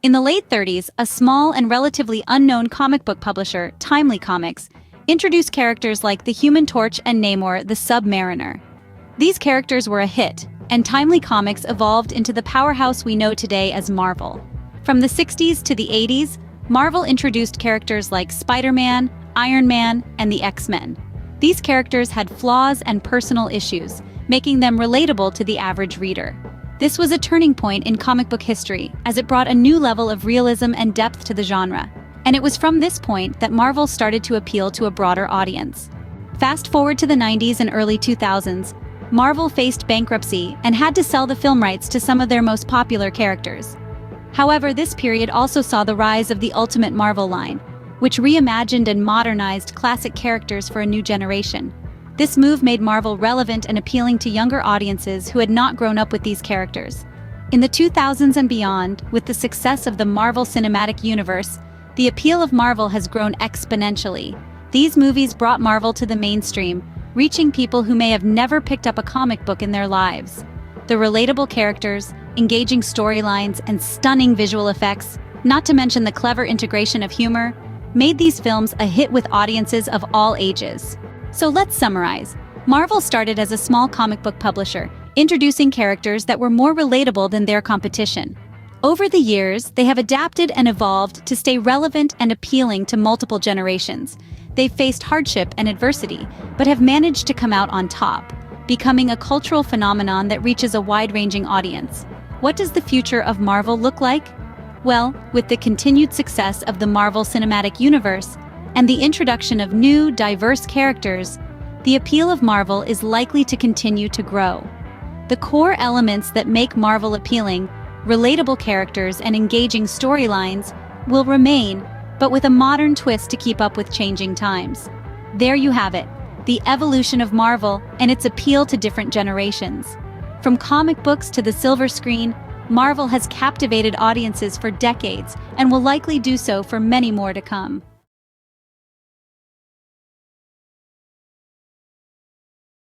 In the late 30s, a small and relatively unknown comic book publisher, Timely Comics, introduced characters like the Human Torch and Namor the Submariner. These characters were a hit, and Timely Comics evolved into the powerhouse we know today as Marvel. From the 60s to the 80s, Marvel introduced characters like Spider-Man, Iron Man, and the X-Men. These characters had flaws and personal issues, making them relatable to the average reader. This was a turning point in comic book history, as it brought a new level of realism and depth to the genre. And it was from this point that Marvel started to appeal to a broader audience. Fast forward to the 90s and early 2000s, Marvel faced bankruptcy and had to sell the film rights to some of their most popular characters. However, this period also saw the rise of the Ultimate Marvel line, which reimagined and modernized classic characters for a new generation. This move made Marvel relevant and appealing to younger audiences who had not grown up with these characters. In the 2000s and beyond, with the success of the Marvel Cinematic Universe, the appeal of Marvel has grown exponentially. These movies brought Marvel to the mainstream, reaching people who may have never picked up a comic book in their lives. The relatable characters, engaging storylines, and stunning visual effects, not to mention the clever integration of humor, made these films a hit with audiences of all ages. So let's summarize. Marvel started as a small comic book publisher, introducing characters that were more relatable than their competition. Over the years, they have adapted and evolved to stay relevant and appealing to multiple generations. They've faced hardship and adversity, but have managed to come out on top, becoming a cultural phenomenon that reaches a wide-ranging audience. What does the future of Marvel look like? Well, with the continued success of the Marvel Cinematic Universe and the introduction of new, diverse characters, the appeal of Marvel is likely to continue to grow. The core elements that make Marvel appealing, relatable characters and engaging storylines, will remain, but with a modern twist to keep up with changing times. There you have it, the evolution of Marvel and its appeal to different generations. From comic books to the silver screen, Marvel has captivated audiences for decades and will likely do so for many more to come.